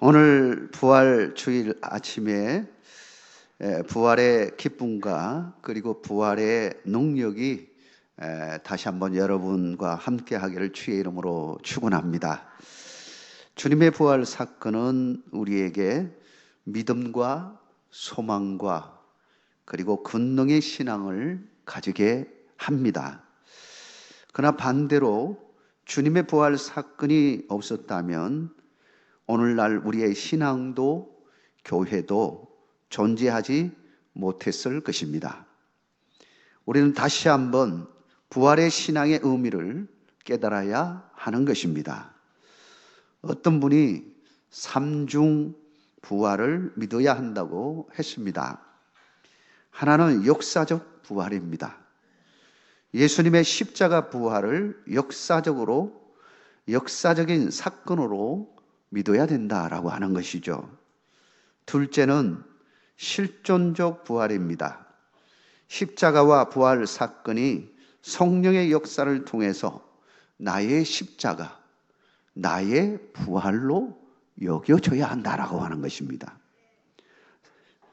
오늘 부활 주일 아침에 부활의 기쁨과 그리고 부활의 능력이 다시 한번 여러분과 함께 하기를 주의 이름으로 축원합니다. 주님의 부활 사건은 우리에게 믿음과 소망과 그리고 권능의 신앙을 가지게 합니다. 그러나 반대로 주님의 부활 사건이 없었다면 오늘날 우리의 신앙도 교회도 존재하지 못했을 것입니다. 우리는 다시 한번 부활의 신앙의 의미를 깨달아야 하는 것입니다. 어떤 분이 삼중 부활을 믿어야 한다고 했습니다. 하나는 역사적 부활입니다. 예수님의 십자가 부활을 역사적인 사건으로 믿어야 된다라고 하는 것이죠. 둘째는 실존적 부활입니다. 십자가와 부활 사건이 성령의 역사를 통해서 나의 십자가, 나의 부활로 여겨져야 한다라고 하는 것입니다.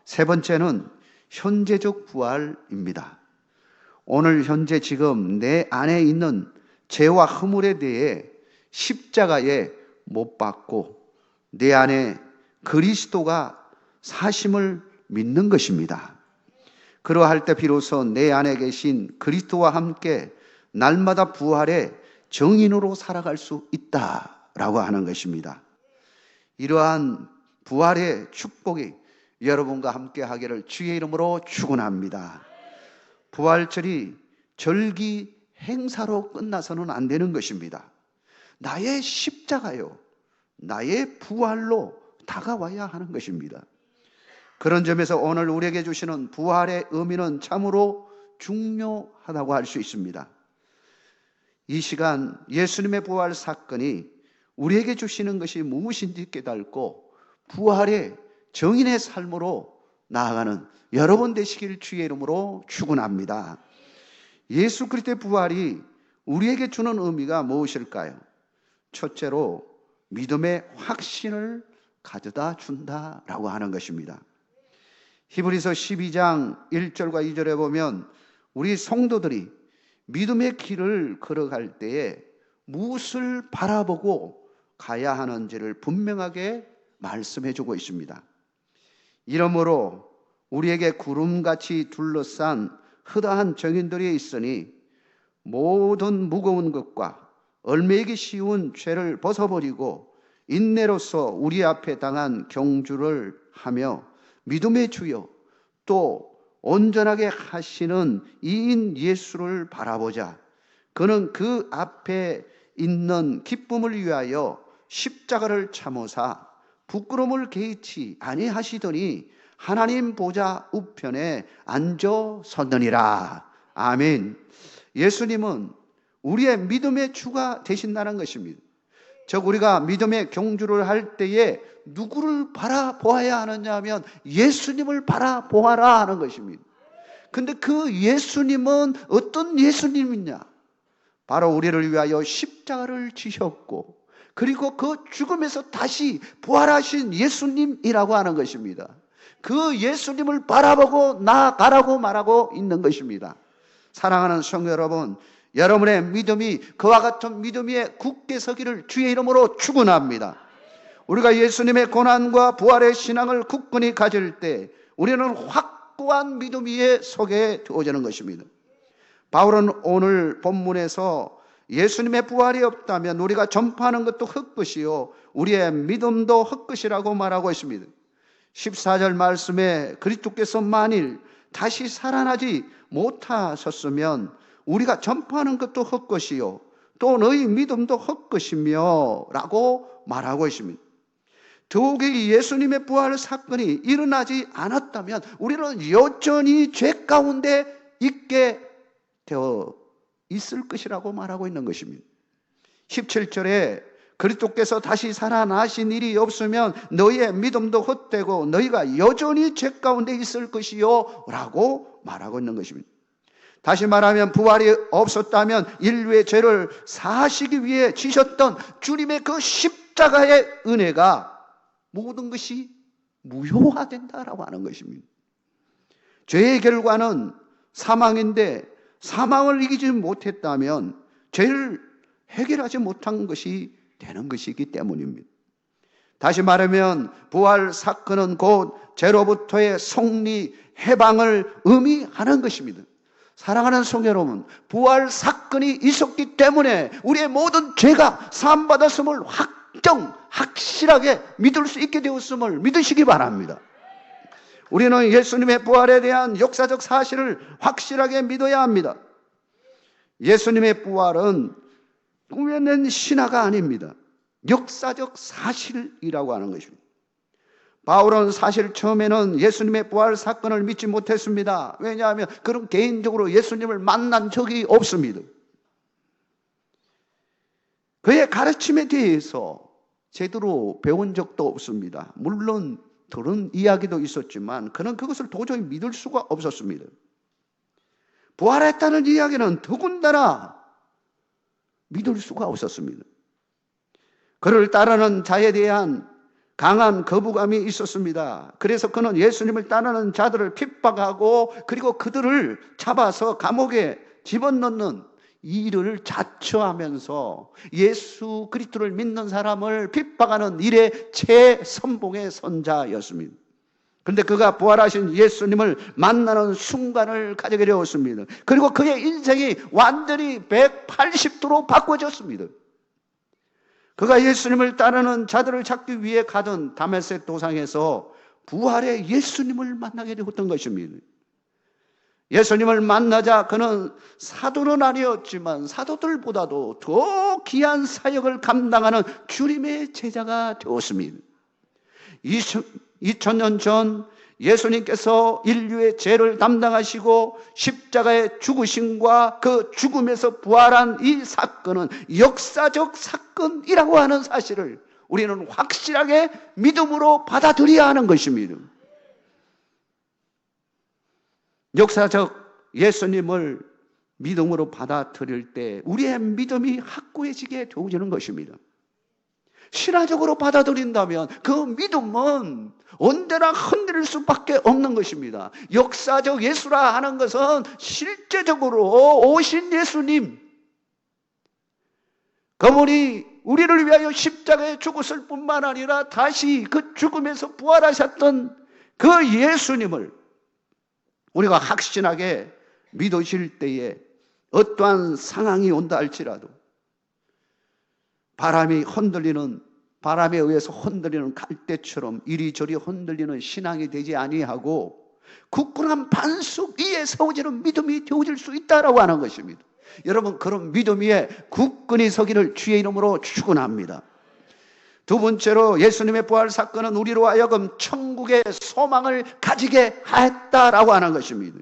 세 번째는 현재적 부활입니다. 오늘 현재 지금 내 안에 있는 죄와 허물에 대해 십자가에 못 박고 내 안에 그리스도가 사심을 믿는 것입니다. 그러할 때 비로소 내 안에 계신 그리스도와 함께 날마다 부활의 정인으로 살아갈 수 있다라고 하는 것입니다. 이러한 부활의 축복이 여러분과 함께 하기를 주의 이름으로 축원합니다. 부활절이 절기 행사로 끝나서는 안 되는 것입니다. 나의 십자가요, 나의 부활로 다가와야 하는 것입니다. 그런 점에서 오늘 우리에게 주시는 부활의 의미는 참으로 중요하다고 할 수 있습니다. 이 시간 예수님의 부활 사건이 우리에게 주시는 것이 무엇인지 깨닫고 부활의 정인의 삶으로 나아가는 여러분 되시길 주의 이름으로 축원합니다. 예수 그리스도의 부활이 우리에게 주는 의미가 무엇일까요? 첫째로 믿음의 확신을 가져다 준다라고 하는 것입니다. 히브리서 12장 1절과 2절에 보면 우리 성도들이 믿음의 길을 걸어갈 때에 무엇을 바라보고 가야 하는지를 분명하게 말씀해 주고 있습니다. 이러므로 우리에게 구름같이 둘러싼 허다한 정인들이 있으니 모든 무거운 것과 얽매이기 쉬운 죄를 벗어버리고 인내로서 우리 앞에 당한 경주를 하며 믿음의 주여 또 온전하게 하시는 이인 예수를 바라보자. 그는 그 앞에 있는 기쁨을 위하여 십자가를 참으사 부끄러움을 개의치 아니하시더니 하나님 보좌 우편에 앉아섰느니라. 아멘. 예수님은 우리의 믿음의 주가 되신다는 것입니다. 즉 우리가 믿음의 경주를 할 때에 누구를 바라보아야 하느냐 하면 예수님을 바라보아라 하는 것입니다. 근데 그 예수님은 어떤 예수님이냐? 바로 우리를 위하여 십자가를 지셨고 그리고 그 죽음에서 다시 부활하신 예수님이라고 하는 것입니다. 그 예수님을 바라보고 나아가라고 말하고 있는 것입니다. 사랑하는 성도 여러분, 여러분의 믿음이 그와 같은 믿음 위에 굳게 서기를 주의 이름으로 축원합니다. 우리가 예수님의 고난과 부활의 신앙을 굳건히 가질 때 우리는 확고한 믿음 위에 서게 되어지는 것입니다. 바울은 오늘 본문에서 예수님의 부활이 없다면 우리가 전파하는 것도 헛것이요 우리의 믿음도 헛것이라고 말하고 있습니다. 14절 말씀에 그리스도께서 만일 다시 살아나지 못하셨으면 우리가 전파하는 것도 헛것이요 또 너희 믿음도 헛것이며 라고 말하고 있습니다. 더욱이 예수님의 부활 사건이 일어나지 않았다면 우리는 여전히 죄 가운데 있게 되어 있을 것이라고 말하고 있는 것입니다. 17절에 그리스도께서 다시 살아나신 일이 없으면 너희의 믿음도 헛되고 너희가 여전히 죄 가운데 있을 것이요 라고 말하고 있는 것입니다. 다시 말하면 부활이 없었다면 인류의 죄를 사하시기 위해 지셨던 주님의 그 십자가의 은혜가 모든 것이 무효화된다라고 하는 것입니다. 죄의 결과는 사망인데 사망을 이기지 못했다면 죄를 해결하지 못한 것이 되는 것이기 때문입니다. 다시 말하면 부활 사건은 곧 죄로부터의 승리, 해방을 의미하는 것입니다. 사랑하는 성도 여러분, 부활 사건이 있었기 때문에 우리의 모든 죄가 사함받았음을 확실하게 믿을 수 있게 되었음을 믿으시기 바랍니다. 우리는 예수님의 부활에 대한 역사적 사실을 확실하게 믿어야 합니다. 예수님의 부활은 꾸며낸 신화가 아닙니다. 역사적 사실이라고 하는 것입니다. 바울은 사실 처음에는 예수님의 부활 사건을 믿지 못했습니다. 왜냐하면 그런 개인적으로 예수님을 만난 적이 없습니다. 그의 가르침에 대해서 제대로 배운 적도 없습니다. 물론 들은 이야기도 있었지만 그는 그것을 도저히 믿을 수가 없었습니다. 부활했다는 이야기는 더군다나 믿을 수가 없었습니다. 그를 따르는 자에 대한 강한 거부감이 있었습니다. 그래서 그는 예수님을 따르는 자들을 핍박하고 그리고 그들을 잡아서 감옥에 집어넣는 이 일을 자처하면서 예수 그리스도를 믿는 사람을 핍박하는 일의 최선봉의 선자였습니다. 그런데 그가 부활하신 예수님을 만나는 순간을 가지게 되었습니다. 그리고 그의 인생이 완전히 180도로 바꿔졌습니다. 그가 예수님을 따르는 자들을 찾기 위해 가던 다메섹 도상에서 부활의 예수님을 만나게 되었던 것입니다. 예수님을 만나자 그는 사도는 아니었지만 사도들보다도 더 귀한 사역을 감당하는 주님의 제자가 되었습니다. 2000년 전 예수님께서 인류의 죄를 담당하시고 십자가의 죽으심과 그 죽음에서 부활한 이 사건은 역사적 사건이라고 하는 사실을 우리는 확실하게 믿음으로 받아들여야 하는 것입니다. 역사적 예수님을 믿음으로 받아들일 때 우리의 믿음이 확고해지게 되어지는 것입니다. 신화적으로 받아들인다면 그 믿음은 언제나 흔들릴 수밖에 없는 것입니다. 역사적 예수라 하는 것은 실제적으로 오신 예수님, 그분이 우리를 위하여 십자가에 죽었을 뿐만 아니라 다시 그 죽음에서 부활하셨던 그 예수님을 우리가 확신하게 믿으실 때에 어떠한 상황이 온다 할지라도 바람에 의해서 흔들리는 갈대처럼 이리저리 흔들리는 신앙이 되지 아니하고 굳건한 반석 위에 세워지는 믿음이 되어질 수 있다라고 하는 것입니다. 여러분, 그런 믿음 위에 굳건히 서기를 주의 이름으로 축원합니다. 두 번째로 예수님의 부활 사건은 우리로 하여금 천국의 소망을 가지게 하였다라고 하는 것입니다.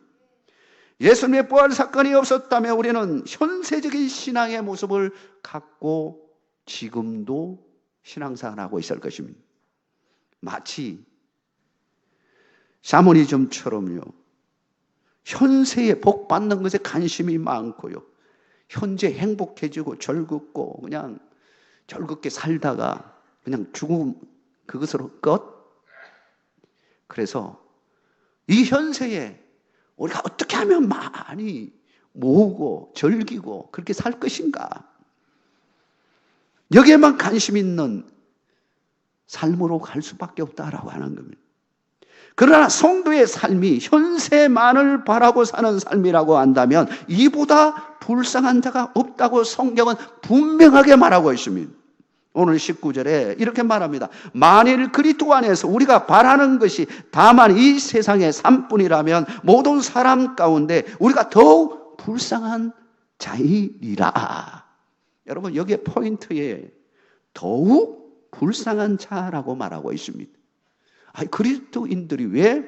예수님의 부활 사건이 없었다면 우리는 현세적인 신앙의 모습을 갖고 지금도 신앙생활을 하고 있을 것입니다. 마치 샤머니즘처럼요, 현세에 복 받는 것에 관심이 많고요, 현재 행복해지고 즐겁고 그냥 즐겁게 살다가 그냥 죽음 그것으로 끝. 그래서 이 현세에 우리가 어떻게 하면 많이 모으고 즐기고 그렇게 살 것인가, 여기에만 관심 있는 삶으로 갈 수밖에 없다라고 하는 겁니다. 그러나 성도의 삶이 현세만을 바라고 사는 삶이라고 한다면 이보다 불쌍한 자가 없다고 성경은 분명하게 말하고 있습니다. 오늘 19절에 이렇게 말합니다. 만일 그리스도 안에서 우리가 바라는 것이 다만 이 세상의 삶뿐이라면 모든 사람 가운데 우리가 더욱 불쌍한 자이리라. 여러분, 여기에 포인트에 더욱 불쌍한 자라고 말하고 있습니다. 그리스도인들이 왜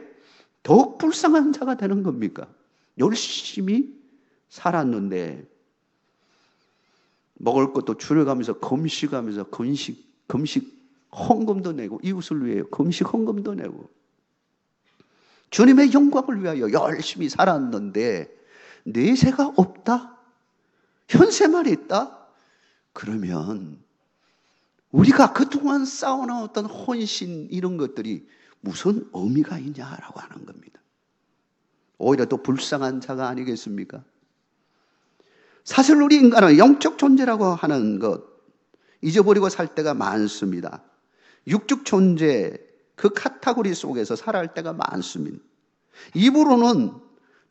더욱 불쌍한 자가 되는 겁니까? 열심히 살았는데 먹을 것도 줄여가면서 금식하면서 금식 헌금도 내고, 이웃을 위해 금식 헌금도 내고 주님의 영광을 위하여 열심히 살았는데 내세가 없다? 현세만 있다? 그러면 우리가 그동안 쌓아놓았던 헌신 이런 것들이 무슨 의미가 있냐라고 하는 겁니다. 오히려 또 불쌍한 자가 아니겠습니까? 사실 우리 인간은 영적 존재라고 하는 것 잊어버리고 살 때가 많습니다. 육적 존재 그 카테고리 속에서 살아갈 때가 많습니다. 입으로는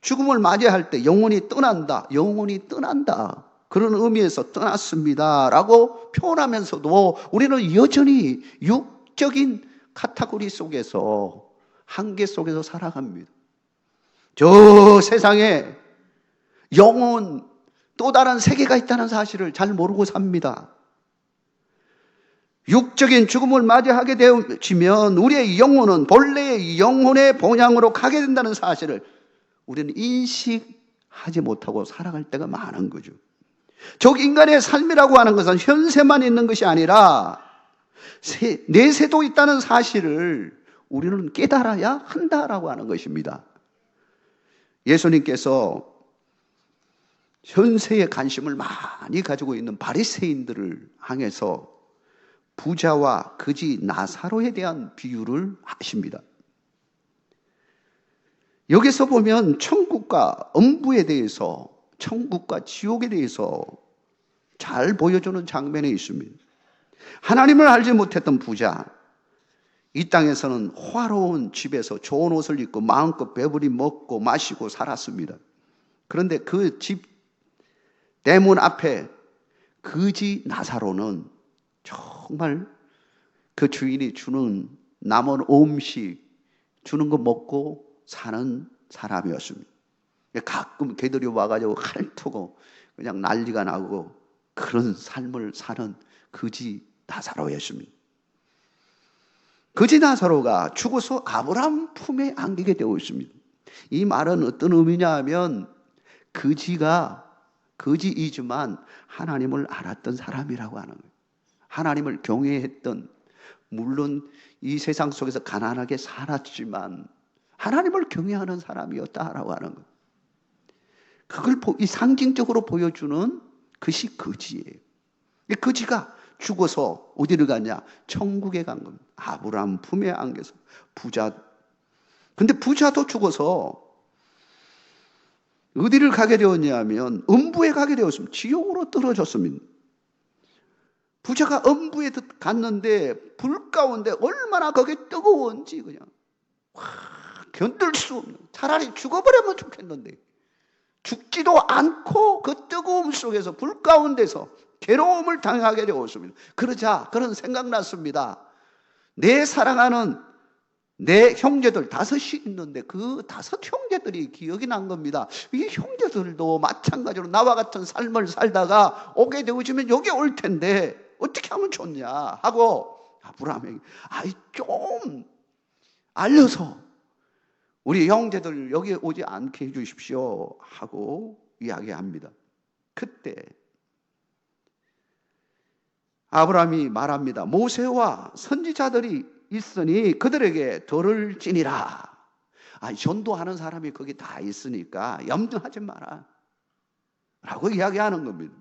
죽음을 맞이할 때 영혼이 떠난다, 영혼이 떠난다, 그런 의미에서 떠났습니다 라고 표현하면서도 우리는 여전히 육적인 카테고리 속에서 한계 속에서 살아갑니다. 저 세상에 영혼 또 다른 세계가 있다는 사실을 잘 모르고 삽니다. 육적인 죽음을 맞이하게 되어지면 우리의 영혼은 본래의 영혼의 본향으로 가게 된다는 사실을 우리는 인식하지 못하고 살아갈 때가 많은 거죠. 즉 인간의 삶이라고 하는 것은 현세만 있는 것이 아니라 내세도 있다는 사실을 우리는 깨달아야 한다라고 하는 것입니다. 예수님께서 현세에 관심을 많이 가지고 있는 바리새인들을 향해서 부자와 거지 나사로에 대한 비유를 하십니다. 여기서 보면 천국과 음부에 대해서, 천국과 지옥에 대해서 잘 보여주는 장면이 있습니다. 하나님을 알지 못했던 부자, 이 땅에서는 화로운 집에서 좋은 옷을 입고 마음껏 배부리 먹고 마시고 살았습니다. 그런데 그 집 대문 앞에 거지 나사로는 정말 그 주인이 주는 남은 음식 주는 거 먹고 사는 사람이었습니다. 가끔 개들이 와가지고 핥고 그냥 난리가 나고 그런 삶을 사는 거지 나사로였습니다. 거지 나사로가 죽어서 아브라함 품에 안기게 되어 있습니다. 이 말은 어떤 의미냐 하면 거지이지만 하나님을 알았던 사람이라고 하는 거예요. 하나님을 경외했던, 물론 이 세상 속에서 가난하게 살았지만 하나님을 경외하는 사람이었다라고 하는 거예요. 그걸 이 상징적으로 보여주는 것이 거지예요. 이 거지가 죽어서 어디를 갔냐? 천국에 간 겁니다. 아브라함 품에 안겨서 부자. 근데 부자도 죽어서 어디를 가게 되었냐면 음부에 가게 되었습니다. 지옥으로 떨어졌습니다. 부자가 음부에 갔는데 불 가운데 얼마나 거기 뜨거운지 그냥 견딜 수 없는, 차라리 죽어버리면 좋겠는데 죽지도 않고 그 뜨거움 속에서 불 가운데서 괴로움을 당하게 되었습니다. 그러자 그런 생각 났습니다. 내 사랑하는 내 형제들 5이 있는데 그 5 형제들이 기억이 난 겁니다. 이 형제들도 마찬가지로 나와 같은 삶을 살다가 오게 되어지면 여기 올 텐데 어떻게 하면 좋냐 하고 아브라함에게 좀 알려서 우리 형제들 여기 오지 않게 해주십시오 하고 이야기합니다. 그때 아브라함이 말합니다. 모세와 선지자들이 있으니 그들에게 돌을 지니라. 전도하는 사람이 거기 다 있으니까 염려하지 마라 라고 이야기하는 겁니다.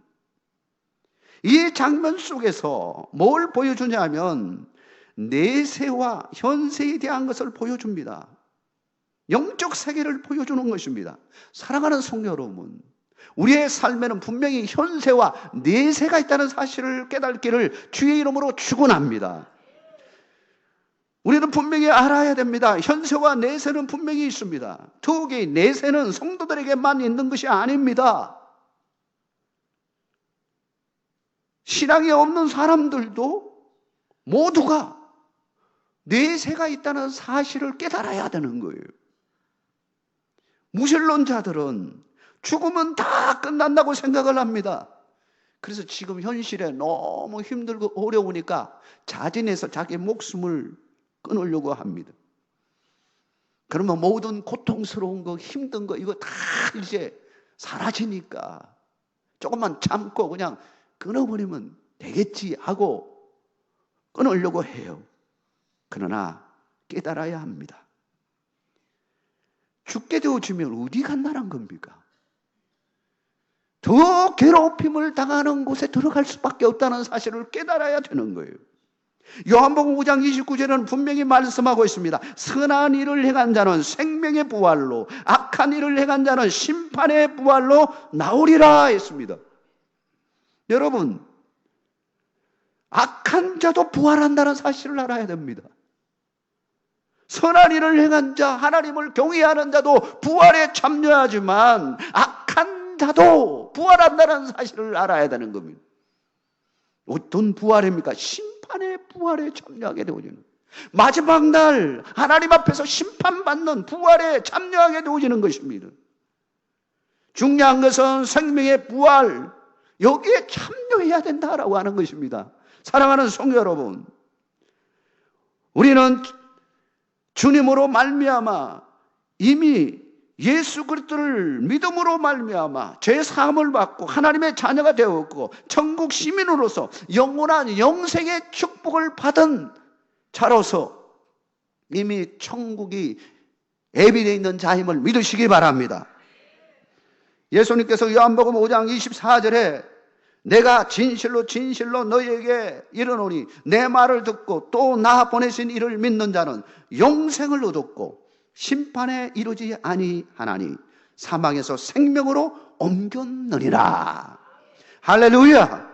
이 장면 속에서 뭘 보여주냐면 내세와 현세에 대한 것을 보여줍니다. 영적 세계를 보여주는 것입니다. 사랑하는 성도 여러분, 우리의 삶에는 분명히 현세와 내세가 있다는 사실을 깨닫기를 주의 이름으로 축원합니다. 우리는 분명히 알아야 됩니다. 현세와 내세는 분명히 있습니다. 특히 내세는 성도들에게만 있는 것이 아닙니다. 신앙이 없는 사람들도 모두가 내세가 있다는 사실을 깨달아야 되는 거예요. 무신론자들은 죽으면 다 끝난다고 생각을 합니다. 그래서 지금 현실에 너무 힘들고 어려우니까 자진해서 자기 목숨을 끊으려고 합니다. 그러면 모든 고통스러운 거, 힘든 거 이거 다 이제 사라지니까 조금만 참고 그냥 끊어버리면 되겠지 하고 끊으려고 해요. 그러나 깨달아야 합니다. 죽게 되어지면 어디 간다는 겁니까? 더 괴롭힘을 당하는 곳에 들어갈 수밖에 없다는 사실을 깨달아야 되는 거예요. 요한복음 5장 29절에는 분명히 말씀하고 있습니다. 선한 일을 행한 자는 생명의 부활로, 악한 일을 행한 자는 심판의 부활로 나오리라 했습니다. 여러분, 악한 자도 부활한다는 사실을 알아야 됩니다. 선한 일을 행한 자, 하나님을 경외하는 자도 부활에 참여하지만 악한 자도 부활한다는 사실을 알아야 되는 겁니다. 어떤 부활입니까? 심판의 부활에 참여하게 되어지는, 마지막 날 하나님 앞에서 심판받는 부활에 참여하게 되어지는 것입니다. 중요한 것은 생명의 부활, 여기에 참여해야 된다라고 하는 것입니다. 사랑하는 성도 여러분, 우리는 주님으로 말미암아 이미 예수 그리스도를 믿음으로 말미암아 죄 사함을 받고 하나님의 자녀가 되었고 천국 시민으로서 영원한 영생의 축복을 받은 자로서 이미 천국이 예비되어 있는 자임을 믿으시기 바랍니다. 예수님께서 요한복음 5장 24절에 내가 진실로 진실로 너희에게 이르노니 내 말을 듣고 또 나 보내신 이를 믿는 자는 영생을 얻었고 심판에 이르지 아니하나니 사망에서 생명으로 옮겼느니라. 할렐루야.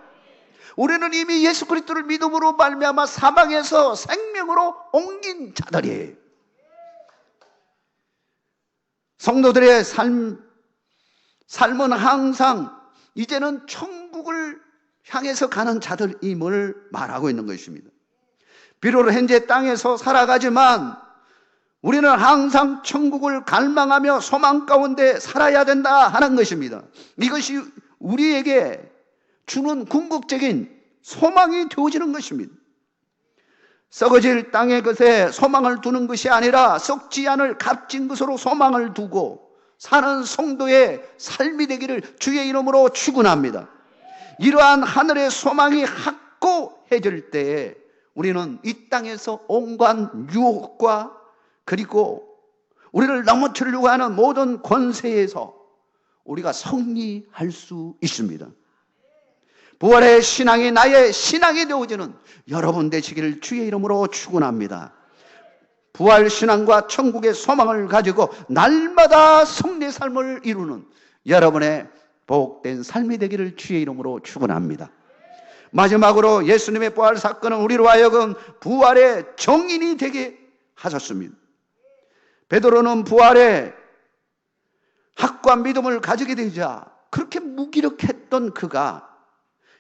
우리는 이미 예수 그리스도를 믿음으로 말미암아 사망에서 생명으로 옮긴 자들이에요. 성도들의 삶은 항상 이제는 천국을 향해서 가는 자들임을 말하고 있는 것입니다. 비록 현재 땅에서 살아가지만 우리는 항상 천국을 갈망하며 소망 가운데 살아야 된다 하는 것입니다. 이것이 우리에게 주는 궁극적인 소망이 되어지는 것입니다. 썩어질 땅의 것에 소망을 두는 것이 아니라 썩지 않을 값진 것으로 소망을 두고 사는 성도의 삶이 되기를 주의 이름으로 축원합니다. 이러한 하늘의 소망이 확고해질 때에 우리는 이 땅에서 온갖 유혹과 그리고 우리를 넘어뜨리려고 하는 모든 권세에서 우리가 승리할 수 있습니다. 부활의 신앙이 나의 신앙이 되어지는 여러분 되시기를 주의 이름으로 축원합니다. 부활 신앙과 천국의 소망을 가지고 날마다 승리의 삶을 이루는 여러분의 복된 삶이 되기를 주의 이름으로 축원합니다. 마지막으로 예수님의 부활 사건은 우리로 하여금 부활의 정인이 되게 하셨습니다. 베드로는 부활의 학과 믿음을 가지게 되자 그렇게 무기력했던 그가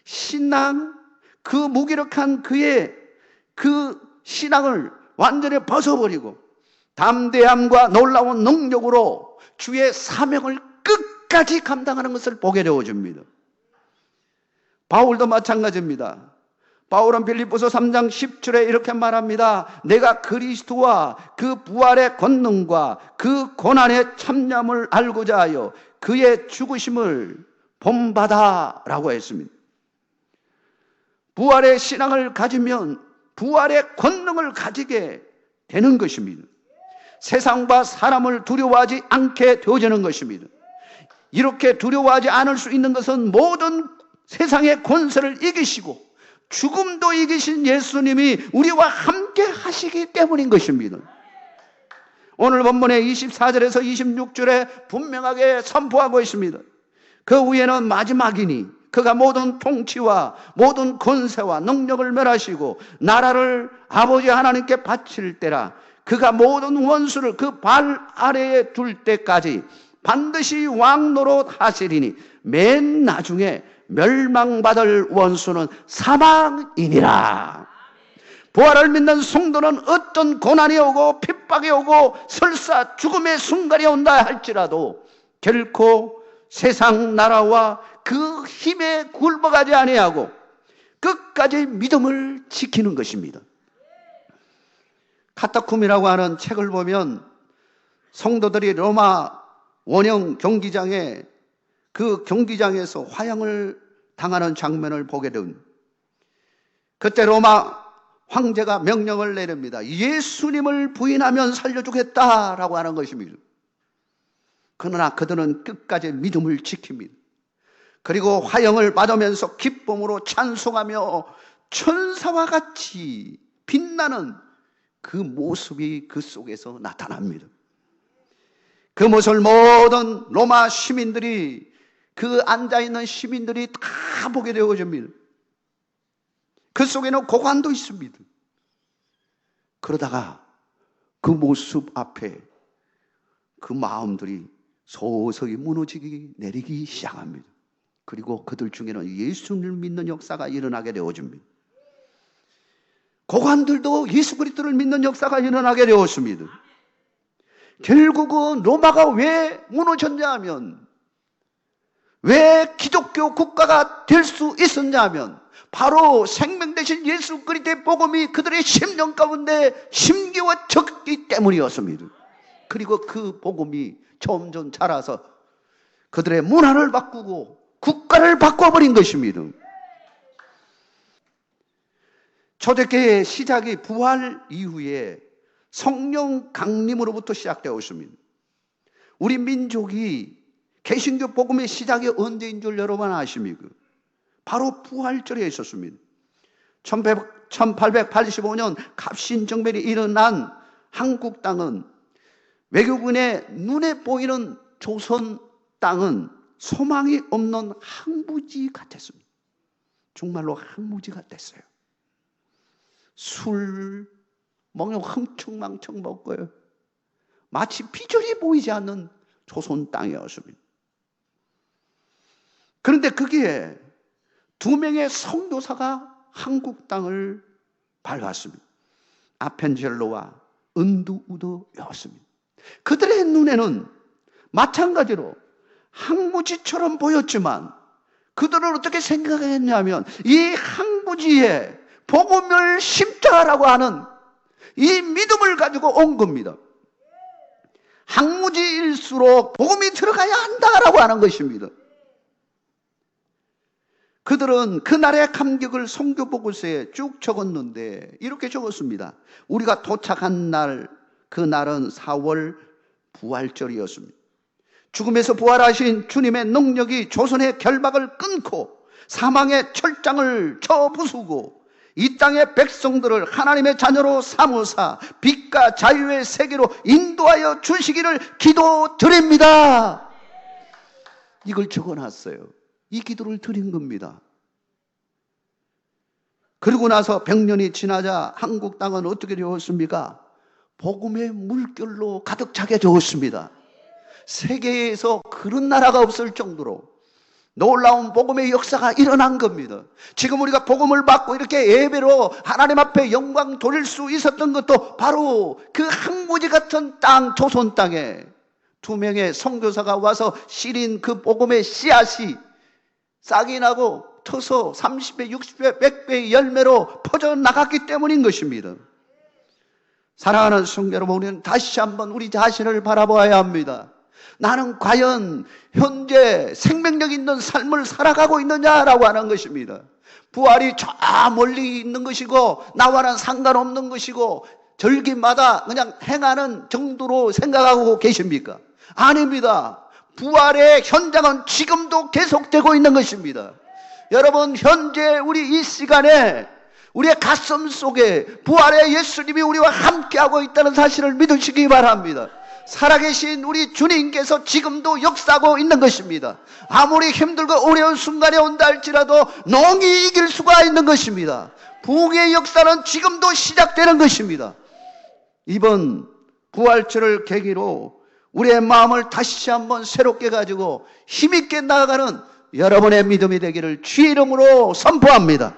신앙, 그 무기력한 그의 그 신앙을 완전히 벗어버리고 담대함과 놀라운 능력으로 주의 사명을 끝까지 감당하는 것을 보게 되어집니다. 바울도 마찬가지입니다. 바울은 빌립보서 3장 10절에 이렇게 말합니다. 내가 그리스도와 그 부활의 권능과 그 고난의 참념을 알고자 하여 그의 죽으심을 본받아라고 했습니다. 부활의 신앙을 가지면 부활의 권능을 가지게 되는 것입니다. 세상과 사람을 두려워하지 않게 되어지는 것입니다. 이렇게 두려워하지 않을 수 있는 것은 모든 세상의 권세를 이기시고 죽음도 이기신 예수님이 우리와 함께 하시기 때문인 것입니다. 오늘 본문의 24절에서 26절에 분명하게 선포하고 있습니다. 그 후에는 마지막이니 그가 모든 통치와 모든 권세와 능력을 멸하시고 나라를 아버지 하나님께 바칠 때라. 그가 모든 원수를 그 발 아래에 둘 때까지 반드시 왕노릇 하시리니 맨 나중에 멸망받을 원수는 사망이니라. 부활을 믿는 성도는 어떤 고난이 오고 핍박이 오고 설사 죽음의 순간이 온다 할지라도 결코 세상 나라와 그 힘에 굴복하지 아니하고 끝까지 믿음을 지키는 것입니다. 카타쿰이라고 하는 책을 보면 성도들이 로마 원형 경기장에 그 경기장에서 화형을 당하는 장면을 보게 된, 그때 로마 황제가 명령을 내립니다. 예수님을 부인하면 살려주겠다라고 하는 것입니다. 그러나 그들은 끝까지 믿음을 지킵니다. 그리고 화형을 받으면서 기쁨으로 찬송하며 천사와 같이 빛나는 그 모습이 그 속에서 나타납니다. 그 모습을 모든 로마 시민들이, 그 앉아있는 시민들이 다 보게 되어집니다. 그 속에는 고관도 있습니다. 그러다가 그 모습 앞에 그 마음들이 서서히 무너지기 내리기 시작합니다. 그리고 그들 중에는 예수를 믿는 역사가 일어나게 되어집니다. 고관들도 예수 그리스도를 믿는 역사가 일어나게 되었습니다. 결국은 로마가 왜 무너졌냐 하면, 왜 기독교 국가가 될 수 있었냐 하면, 바로 생명 되신 예수 그리스도의 복음이 그들의 심령 가운데 심겨졌기 때문이었습니다. 그리고 그 복음이 점점 자라서 그들의 문화를 바꾸고 국가를 바꿔버린 것입니다. 초대교회의 시작이 부활 이후에 성령 강림으로부터 시작되었습니다. 우리 민족이 개신교 복음의 시작이 언제인 줄 여러분 아십니까? 바로 부활절에 있었습니다. 1885년 갑신정변이 일어난 한국 땅은, 외교군의 눈에 보이는 조선 땅은 소망이 없는 항무지 같았습니다. 정말로 항무지 같았어요. 술 먹는 흥청망청 먹고요. 마치 비전이 보이지 않는 조선 땅이었습니다. 그런데 거기에 두 명의 선교사가 한국 땅을 밟았습니다. 아펜젤로와 은두우드였습니다. 그들의 눈에는 마찬가지로 항무지처럼 보였지만 그들은 어떻게 생각했냐면, 이 항무지에 복음을 심자라고 하는 이 믿음을 가지고 온 겁니다. 항무지일수록 복음이 들어가야 한다라고 하는 것입니다. 그들은 그날의 감격을 선교보고서에 쭉 적었는데 이렇게 적었습니다. 우리가 도착한 날, 그날은 4월 부활절이었습니다. 죽음에서 부활하신 주님의 능력이 조선의 결박을 끊고 사망의 철장을 쳐부수고 이 땅의 백성들을 하나님의 자녀로 삼으사 빛과 자유의 세계로 인도하여 주시기를 기도드립니다. 이걸 적어놨어요. 이 기도를 드린 겁니다. 그리고 나서 100년이 지나자 한국 땅은 어떻게 되었습니까? 복음의 물결로 가득 차게 되었습니다. 세계에서 그런 나라가 없을 정도로 놀라운 복음의 역사가 일어난 겁니다. 지금 우리가 복음을 받고 이렇게 예배로 하나님 앞에 영광 돌릴 수 있었던 것도 바로 그 항무지 같은 땅, 조선 땅에 두 명의 선교사가 와서 씨린 그 복음의 씨앗이 싹이 나고 터서 30배, 60배, 100배의 열매로 퍼져나갔기 때문인 것입니다. 사랑하는 성도 여러분, 우리는 다시 한번 우리 자신을 바라보아야 합니다. 나는 과연 현재 생명력 있는 삶을 살아가고 있느냐라고 하는 것입니다. 부활이 저 멀리 있는 것이고 나와는 상관없는 것이고 절기마다 그냥 행하는 정도로 생각하고 계십니까? 아닙니다. 부활의 현장은 지금도 계속되고 있는 것입니다. 여러분, 현재 우리 이 시간에 우리의 가슴 속에 부활의 예수님이 우리와 함께하고 있다는 사실을 믿으시기 바랍니다. 살아계신 우리 주님께서 지금도 역사하고 있는 것입니다. 아무리 힘들고 어려운 순간에 온다 할지라도 농이 이길 수가 있는 것입니다. 부흥의 역사는 지금도 시작되는 것입니다. 이번 부활절을 계기로 우리의 마음을 다시 한번 새롭게 가지고 힘있게 나아가는 여러분의 믿음이 되기를 주의 이름으로 선포합니다.